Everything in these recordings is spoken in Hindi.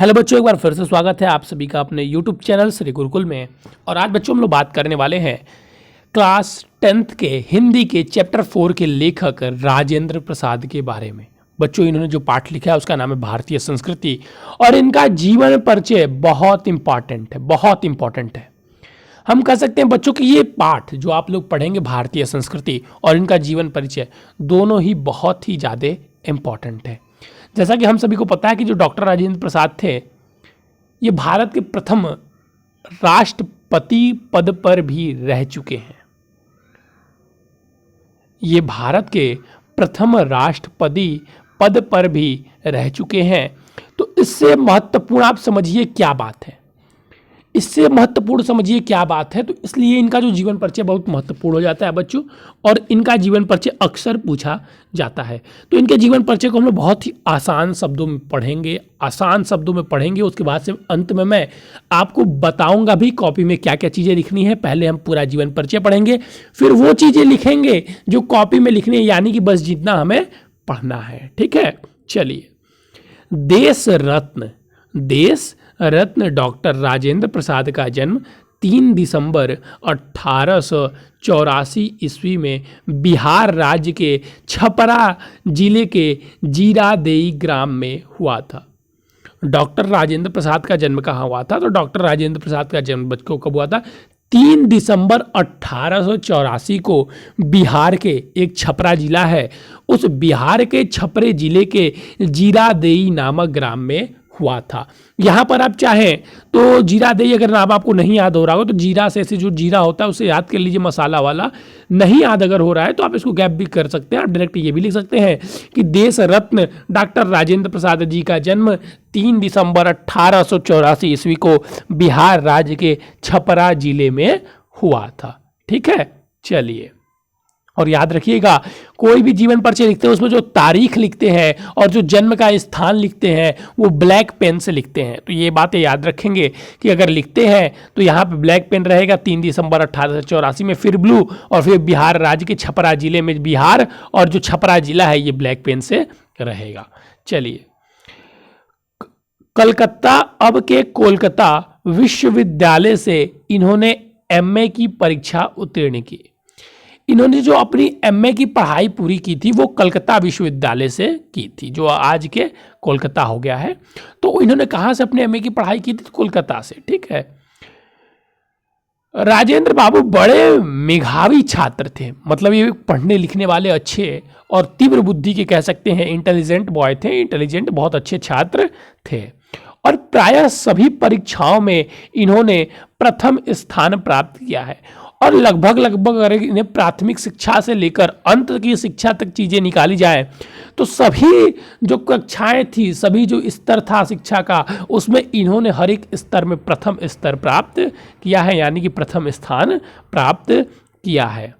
हेलो बच्चों, एक बार फिर से स्वागत है आप सभी का अपने यूट्यूब चैनल श्री गुरुकुल में। और आज बच्चों हम लोग बात करने वाले हैं क्लास 10th के हिंदी के चैप्टर 4 के लेखक राजेंद्र प्रसाद के बारे में। बच्चों, इन्होंने जो पाठ लिखा है उसका नाम है भारतीय संस्कृति और इनका जीवन परिचय बहुत इंपॉर्टेंट है। हम कह सकते हैं बच्चों कि ये पाठ जो आप लोग पढ़ेंगे भारतीय संस्कृति और इनका जीवन परिचय दोनों ही बहुत ही ज़्यादा इम्पॉर्टेंट है। जैसा कि हम सभी को पता है कि जो डॉक्टर राजेंद्र प्रसाद थे ये भारत के प्रथम राष्ट्रपति पद पर भी रह चुके हैं। ये भारत के प्रथम राष्ट्रपति पद पर भी रह चुके हैं। तो इससे महत्वपूर्ण आप समझिए क्या बात है, तो इसलिए इनका जो जीवन परिचय बहुत महत्वपूर्ण हो जाता है बच्चों, और इनका जीवन परिचय अक्सर पूछा जाता है। तो इनके जीवन परिचय को हम लोग बहुत ही आसान शब्दों में पढ़ेंगे। उसके बाद से अंत में मैं आपको बताऊंगा भी कॉपी में क्या क्या चीज़ें लिखनी है। पहले हम पूरा जीवन परिचय पढ़ेंगे, फिर वो चीज़ें लिखेंगे जो कॉपी में लिखनी है, यानी कि बस जितना हमें पढ़ना है। ठीक है, चलिए। देश रत्न डॉक्टर राजेंद्र प्रसाद का जन्म 3 दिसंबर 1884 ईस्वी में बिहार राज्य के छपरा जिले के जीरादेई ग्राम में हुआ था। डॉक्टर राजेंद्र प्रसाद का जन्म कहाँ हुआ था? तो डॉक्टर राजेंद्र प्रसाद का जन्म बच्चों कब हुआ था? 3 दिसंबर 1884 को बिहार के एक छपरा जिला है, उस बिहार के छपरे जिले के जीरादेई नामक ग्राम में हुआ था। यहाँ पर आप चाहें तो जीरादेई अगर नाम आपको नहीं याद हो रहा हो तो जीरा से जो जीरा होता है उसे याद कर लीजिए, मसाला वाला। नहीं याद अगर हो रहा है तो आप इसको गैप भी कर सकते हैं। आप डायरेक्ट ये भी लिख सकते हैं कि देश रत्न डॉक्टर राजेंद्र प्रसाद जी का जन्म 3 दिसंबर 1884 ईस्वी को बिहार राज्य के छपरा जिले में हुआ था। ठीक है, चलिए। और याद रखिएगा, कोई भी जीवन परिचय लिखते हैं उसमें जो तारीख लिखते हैं और जो जन्म का स्थान लिखते हैं वो ब्लैक पेन से लिखते हैं। तो ये बातें याद रखेंगे कि अगर लिखते हैं तो यहाँ पे ब्लैक पेन रहेगा 3 दिसंबर 1884 में, फिर ब्लू, और फिर बिहार राज्य के छपरा जिले में बिहार और जो छपरा जिला है ये ब्लैक पेन से रहेगा। चलिए। कलकत्ता, अब के कोलकाता विश्वविद्यालय से इन्होंने MA की परीक्षा उत्तीर्ण की। इन्होंने जो अपनी MA की पढ़ाई पूरी की थी वो कलकत्ता विश्वविद्यालय से की थी, जो आज के कोलकाता हो गया है। तो इन्होंने कहाँ से अपने MA की पढ़ाई की थी? कोलकाता से। ठीक है। राजेंद्र बाबू बड़े मेधावी छात्र थे, मतलब ये पढ़ने लिखने वाले अच्छे और तीव्र बुद्धि के कह सकते हैं, इंटेलिजेंट बॉय थे, बहुत अच्छे छात्र थे। और प्रायः सभी परीक्षाओं में इन्होंने प्रथम स्थान प्राप्त किया है। और लगभग अगर इन्हें प्राथमिक शिक्षा से लेकर अंत की शिक्षा तक चीज़ें निकाली जाए तो सभी जो कक्षाएं थी, सभी जो स्तर था शिक्षा का, उसमें इन्होंने हर एक स्तर में प्रथम स्तर प्राप्त किया है, यानी कि प्रथम स्थान प्राप्त किया है।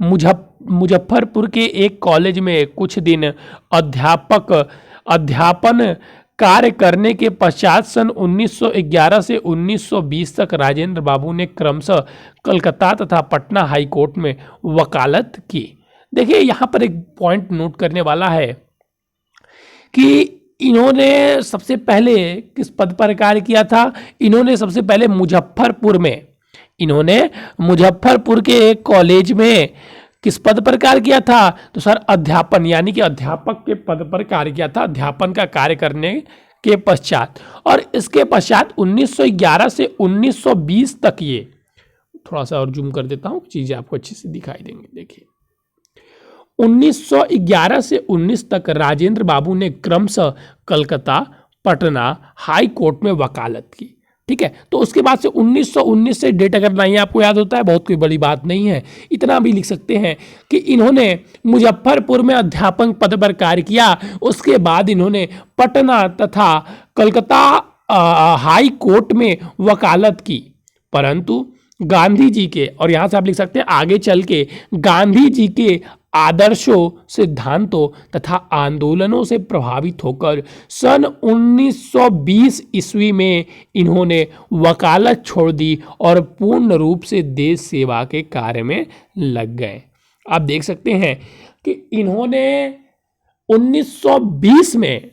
मुजफ्फरपुर के एक कॉलेज में कुछ दिन अध्यापन कार्य करने के पश्चात सन 1911 से 1920 तक राजेंद्र बाबू ने क्रमशः कलकत्ता तथा पटना हाई कोर्ट में वकालत की। देखिए, यहाँ पर एक पॉइंट नोट करने वाला है कि इन्होंने सबसे पहले किस पद पर कार्य किया था? इन्होंने सबसे पहले मुजफ्फरपुर के एक कॉलेज में किस पद पर कार्य किया था? तो सर अध्यापन, यानी कि अध्यापक के पद पर कार्य किया था, अध्यापन का कार्य करने के पश्चात। और इसके पश्चात 1911 से 1920 तक, ये थोड़ा सा और जूम कर देता हूं, चीजें आपको अच्छे से दिखाई देंगे। देखिए, 1911 से 19 तक राजेंद्र बाबू ने क्रमशः कलकत्ता, पटना हाई कोर्ट में वकालत की। ठीक है। तो उसके बाद से 1919 से डेट अगर नहीं आपको याद होता है, बहुत कोई बड़ी बात नहीं है, इतना भी लिख सकते हैं कि इन्होंने मुजफ्फरपुर में अध्यापन पद पर कार्य किया। उसके बाद इन्होंने पटना तथा कलकत्ता हाई कोर्ट में वकालत की। परंतु गांधी जी के, और यहाँ से आप लिख सकते हैं आगे चल के, गांधी जी के आदर्शों, सिद्धांतों तथा आंदोलनों से प्रभावित होकर सन 1920 ईस्वी में इन्होंने वकालत छोड़ दी और पूर्ण रूप से देश सेवा के कार्य में लग गए। आप देख सकते हैं कि इन्होंने 1920 में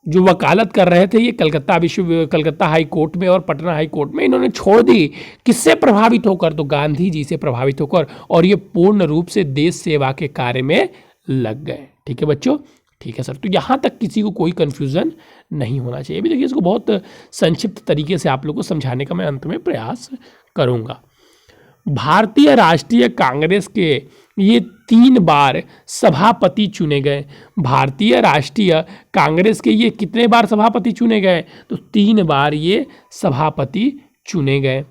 जो वकालत कर रहे थे ये कलकत्ता हाई कोर्ट में और पटना हाई कोर्ट में, इन्होंने छोड़ दी। किससे प्रभावित होकर? तो गांधी जी से प्रभावित होकर, और ये पूर्ण रूप से देश सेवा के कार्य में लग गए। ठीक है बच्चों, ठीक है सर। तो यहाँ तक किसी को कोई कन्फ्यूज़न नहीं होना चाहिए। अभी देखिए इसको बहुत संक्षिप्त तरीके से आप लोग को समझाने का मैं अंत में प्रयास करूँगा। भारतीय राष्ट्रीय कांग्रेस के ये 3 बार सभापति चुने गए। भारतीय राष्ट्रीय कांग्रेस के ये कितने बार सभापति चुने गए? तो 3 बार ये सभापति चुने गए।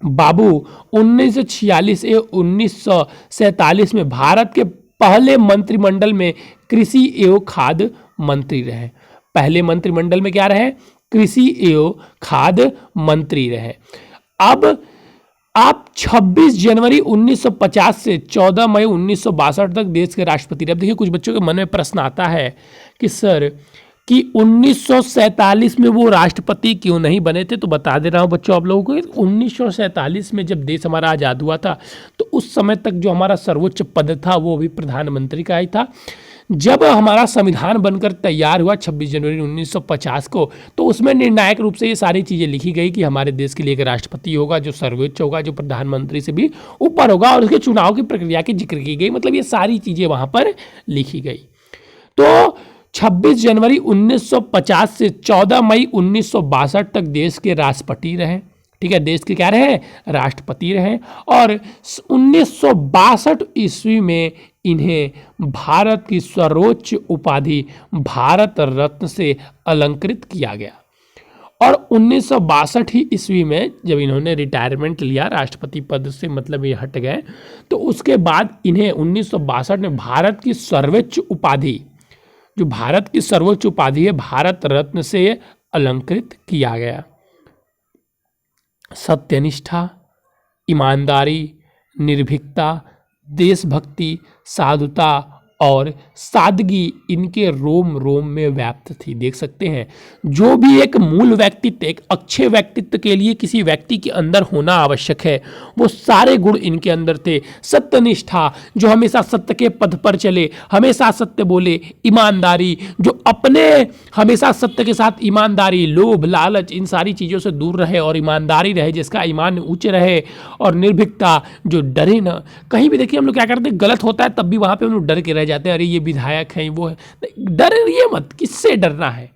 बाबू 1946 या 1947 में भारत के पहले मंत्रिमंडल में कृषि एवं खाद्य मंत्री रहे। पहले मंत्रिमंडल में क्या रहे? कृषि एवं खाद्य मंत्री रहे। अब आप 26 जनवरी 1950 से 14 मई 1962 तक देश के राष्ट्रपति रहे। अब देखिए कुछ बच्चों के मन में प्रश्न आता है कि सर कि 1947 में वो राष्ट्रपति क्यों नहीं बने थे? तो बता दे रहा हूँ बच्चों आप लोगों को, 1947 में जब देश हमारा आज़ाद हुआ था तो उस समय तक जो हमारा सर्वोच्च पद था वो भी प्रधानमंत्री का ही था। जब हमारा संविधान बनकर तैयार हुआ 26 जनवरी 1950 को, तो उसमें निर्णायक रूप से ये सारी चीज़ें लिखी गई कि हमारे देश के लिए एक राष्ट्रपति होगा जो सर्वोच्च होगा, जो प्रधानमंत्री से भी ऊपर होगा, और उसके चुनाव की प्रक्रिया की जिक्र की गई। मतलब ये सारी चीज़ें वहाँ पर लिखी गई। तो 26 जनवरी 1950 से 14 मई 1962 तक देश के राष्ट्रपति रहे। ठीक है, देश के क्या रहे? राष्ट्रपति रहे। और 1962 ईस्वी में इन्हें भारत की सर्वोच्च उपाधि भारत रत्न से अलंकृत किया गया। और 1962 ही ईस्वी में जब इन्होंने रिटायरमेंट लिया राष्ट्रपति पद से, मतलब ये हट गए, तो उसके बाद इन्हें 1962 में भारत की सर्वोच्च उपाधि, जो भारत की सर्वोच्च उपाधि है, भारत रत्न से अलंकृत किया गया। सत्यनिष्ठा, ईमानदारी, निर्भीकता, देशभक्ति, साधुता और सादगी इनके रोम रोम में व्याप्त थी। देख सकते हैं, जो भी एक मूल व्यक्तित्व, एक अच्छे व्यक्तित्व के लिए किसी व्यक्ति के अंदर होना आवश्यक है, वो सारे गुण इनके अंदर थे। सत्यनिष्ठा, जो हमेशा सत्य के पथ पर चले, हमेशा सत्य बोले। ईमानदारी, जो अपने हमेशा सत्य के साथ ईमानदारी, लोभ लालच इन सारी चीज़ों से दूर रहे और ईमानदारी रहे, जिसका ईमान उच्च रहे। और निर्भीकता, जो डरे ना। कहीं भी देखिए हम लोग क्या करते हैं, गलत होता है तब भी वहाँ पे हम लोग डर के रह जाते हैं, अरे ये विधायक है, वो है। डरिए मत, किससे डरना है?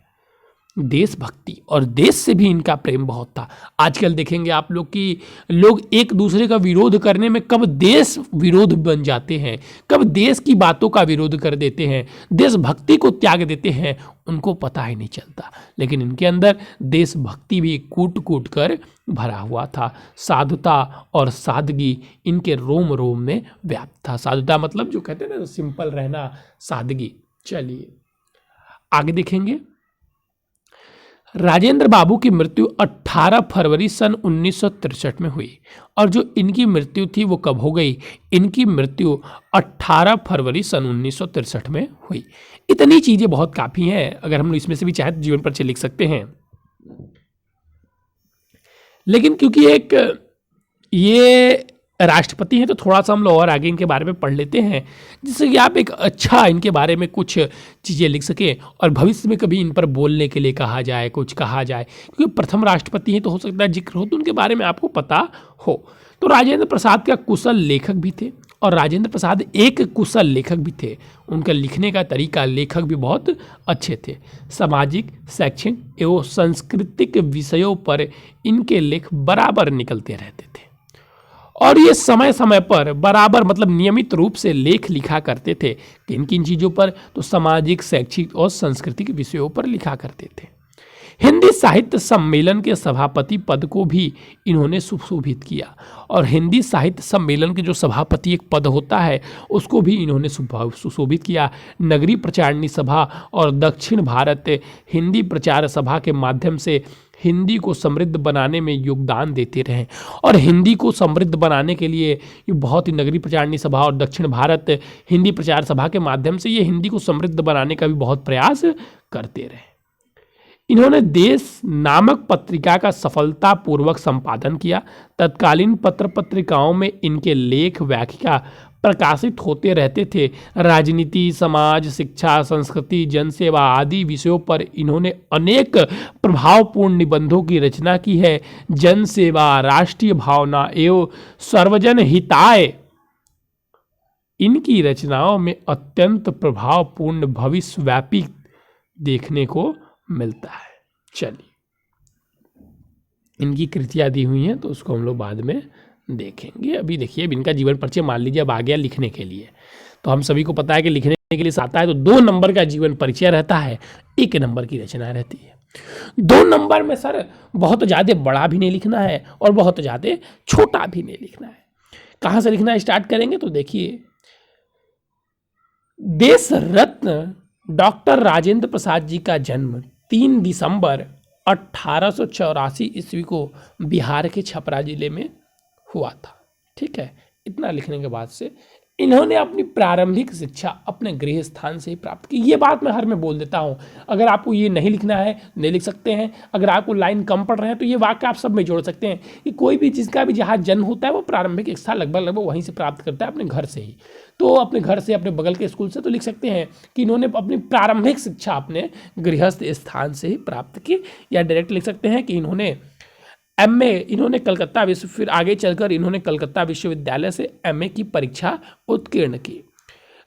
देशभक्ति, और देश से भी इनका प्रेम बहुत था। आजकल देखेंगे आप लोग कि लोग एक दूसरे का विरोध करने में कब देश विरोध बन जाते हैं, कब देश की बातों का विरोध कर देते हैं, देशभक्ति को त्याग देते हैं, उनको पता ही नहीं चलता। लेकिन इनके अंदर देशभक्ति भी कूट कूट कर भरा हुआ था। साधुता और सादगी इनके रोम रोम में व्याप्त था। साधुता मतलब जो कहते हैं ना, सिंपल रहना, सादगी। चलिए आगे देखेंगे। राजेंद्र बाबू की मृत्यु 18 फरवरी सन 1963 में हुई। और जो इनकी मृत्यु थी वो कब हो गई? इनकी मृत्यु 18 फरवरी सन 1963 में हुई। इतनी चीज़ें बहुत काफ़ी हैं, अगर हम इसमें से भी चाहे तो जीवन परिचय लिख सकते हैं। लेकिन क्योंकि एक ये राष्ट्रपति हैं तो थोड़ा सा हम लोग और आगे इनके बारे में पढ़ लेते हैं, जिससे कि आप एक अच्छा इनके बारे में कुछ चीज़ें लिख सकें और भविष्य में कभी इन पर बोलने के लिए कहा जाए, कुछ कहा जाए। क्योंकि प्रथम राष्ट्रपति हैं तो हो सकता है जिक्र हो तो उनके बारे में आपको पता हो। तो राजेंद्र प्रसाद का कुशल लेखक भी थे, और राजेंद्र प्रसाद एक कुशल लेखक भी थे। उनका लिखने का तरीका, लेखक भी बहुत अच्छे थे। सामाजिक, शैक्षणिक एवं सांस्कृतिक विषयों पर इनके लेख बराबर निकलते रहते थे, और ये समय समय पर बराबर मतलब नियमित रूप से लेख लिखा करते थे। किन किन चीज़ों पर? तो सामाजिक, शैक्षिक और सांस्कृतिक विषयों पर लिखा करते थे। हिंदी साहित्य सम्मेलन के सभापति पद को भी इन्होंने सुशोभित किया, और हिंदी साहित्य सम्मेलन के जो सभापति एक पद होता है उसको भी इन्होंने सुशोभित किया। नगरीय प्रचारणी सभा और दक्षिण भारत हिंदी प्रचार सभा के माध्यम से हिंदी को समृद्ध बनाने में योगदान देते रहे, और हिंदी को समृद्ध बनाने के लिए ये बहुत ही नगरीय प्रचारणी सभा और दक्षिण भारत हिंदी प्रचार सभा के माध्यम से ये हिंदी को समृद्ध बनाने का भी बहुत प्रयास करते रहे। इन्होंने देश नामक पत्रिका का सफलतापूर्वक संपादन किया। तत्कालीन पत्र पत्रिकाओं में इनके लेख व्याख्या प्रकाशित होते रहते थे। राजनीति, समाज, शिक्षा, संस्कृति, जनसेवा आदि विषयों पर इन्होंने अनेक प्रभावपूर्ण निबंधों की रचना की है। जनसेवा, राष्ट्रीय भावना एवं सर्वजन हिताय इनकी रचनाओं में अत्यंत प्रभावपूर्ण भविष्यव्यापी देखने को मिलता है। चलिए, इनकी कृतियाँ दी हुई हैं तो उसको हम लोग बाद में देखेंगे। अभी देखिए, अब इनका जीवन परिचय मान लीजिए अब आ गया लिखने के लिए, तो हम सभी को पता है कि लिखने के लिए आता है तो 2 नंबर का जीवन परिचय रहता है, 1 नंबर की रचना रहती है। 2 नंबर में सर बहुत ज़्यादा बड़ा भी नहीं लिखना है और बहुत ज़्यादा छोटा भी नहीं लिखना है। कहाँ से लिखना स्टार्ट करेंगे तो देखिए, देश रत्न डॉक्टर राजेंद्र प्रसाद जी का जन्म 3 दिसंबर 1884 ईस्वी को बिहार के छपरा जिले में हुआ था। ठीक है, इतना लिखने के बाद से इन्होंने अपनी प्रारंभिक शिक्षा अपने गृह स्थान से ही प्राप्त की। ये बात मैं हर में बोल देता हूँ, अगर आपको ये नहीं लिखना है नहीं लिख सकते हैं, अगर आपको लाइन कम पड़ रहे हैं तो ये वाक्य आप सब में जोड़ सकते हैं कि कोई भी जिसका भी जहाँ जन्म होता है वो प्रारंभिक शिक्षा लगभग वहीं से प्राप्त करता है, अपने घर से ही। तो अपने घर से, अपने बगल के स्कूल से तो लिख सकते हैं कि इन्होंने अपनी प्रारंभिक शिक्षा अपने गृहस्थ स्थान से ही प्राप्त की, या डायरेक्ट लिख सकते हैं कि इन्होंने एमए इन्होंने कलकत्ता फिर आगे चलकर इन्होंने कलकत्ता विश्वविद्यालय से एमए की परीक्षा उत्तीर्ण की।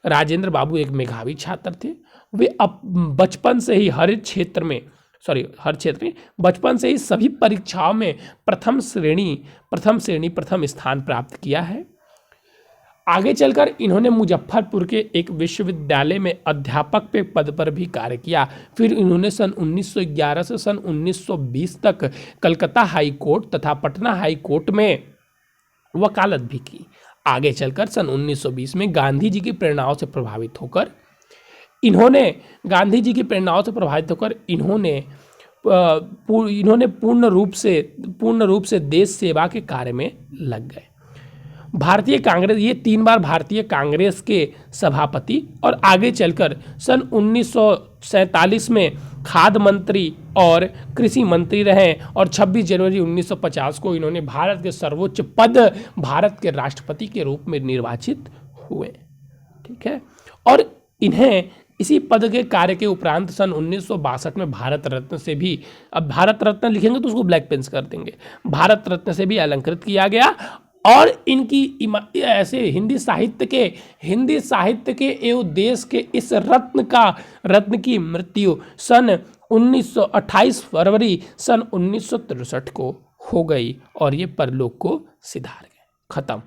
राजेंद्र बाबू एक मेधावी छात्र थे। वे अब बचपन से ही बचपन से ही सभी परीक्षाओं में प्रथम स्थान प्राप्त किया है। आगे चलकर इन्होंने मुजफ्फरपुर के एक विश्वविद्यालय में अध्यापक के पद पर भी कार्य किया। फिर इन्होंने सन 1911 से सन 1920 तक कलकत्ता हाई कोर्ट तथा पटना हाई कोर्ट में वकालत भी की। आगे चलकर सन 1920 में गांधी जी की प्रेरणाओं से प्रभावित होकर इन्होंने पूर्ण रूप से देश सेवा के कार्य में लग गए। ये 3 बार भारतीय कांग्रेस के सभापति और आगे चलकर सन 1947 में खाद्य मंत्री और कृषि मंत्री रहे और 26 जनवरी 1950 को इन्होंने भारत के सर्वोच्च पद भारत के राष्ट्रपति के रूप में निर्वाचित हुए। ठीक है, और इन्हें इसी पद के कार्य के उपरांत सन 1962 में भारत रत्न से भी, अब भारत रत्न लिखेंगे तो उसको ब्लैक पेंस कर देंगे, भारत रत्न से भी अलंकृत किया गया। और इनकी ऐसे हिंदी साहित्य के एवं देश के इस रत्न की मृत्यु सन 28 फरवरी सन 1963 को हो गई और ये परलोक को सिधार गए, खत्म।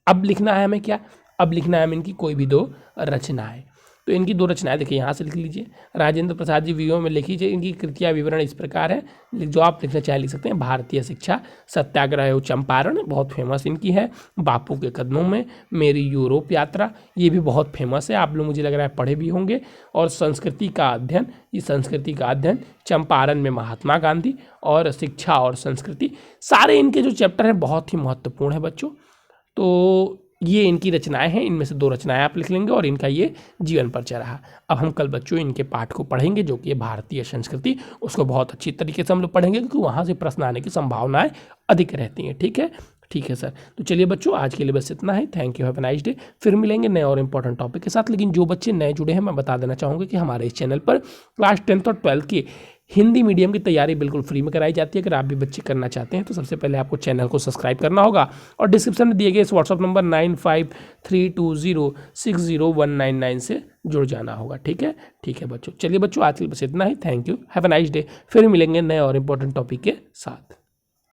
अब लिखना है हमें क्या? अब लिखना है हमें इनकी कोई भी 2 रचनाएं। तो इनकी 2 रचनाएं देखिए, यहाँ से लिख लीजिए। राजेंद्र प्रसाद जी विवरण में लिख लीजिए। इनकी कृतियाँ विवरण इस प्रकार है, जो आप लिखना चाहे लिख सकते हैं। भारतीय शिक्षा, सत्याग्रह एवं चंपारण बहुत फेमस इनकी है। बापू के कदमों में, मेरी यूरोप यात्रा ये भी बहुत फेमस है, आप लोग मुझे लग रहा है पढ़े भी होंगे। और संस्कृति का अध्ययन, चंपारण में महात्मा गांधी और शिक्षा और संस्कृति, सारे इनके जो चैप्टर हैं बहुत ही महत्वपूर्ण है बच्चों। तो ये इनकी रचनाएं हैं, इनमें से 2 रचनाएं आप लिख लेंगे और इनका ये जीवन परिचय रहा। अब हम कल बच्चों इनके पाठ को पढ़ेंगे, जो कि है भारतीय संस्कृति, उसको बहुत अच्छी तरीके से हम लोग पढ़ेंगे क्योंकि वहाँ से प्रश्न आने की संभावनाएं अधिक रहती हैं। ठीक है सर, तो चलिए बच्चों, आज के लिए बस इतना ही। Thank you, have a nice day. फिर मिलेंगे नए और इंपॉर्टेंट टॉपिक के साथ। लेकिन जो बच्चे नए जुड़े हैं, मैं बता देना चाहूँगा कि हमारे इस चैनल पर क्लास 10th और 12th की हिंदी मीडियम की तैयारी बिल्कुल फ्री में कराई जाती है। अगर आप भी बच्चे करना चाहते हैं तो सबसे पहले आपको चैनल को सब्सक्राइब करना होगा और डिस्क्रिप्शन में दिए गए इस व्हाट्सअप नंबर 9532060199 से जुड़ जाना होगा। ठीक है बच्चों, चलिए बच्चों, आज के लिए बस इतना ही। Thank you, have a nice day. फिर मिलेंगे नए और इंपॉर्टेंट टॉपिक के साथ।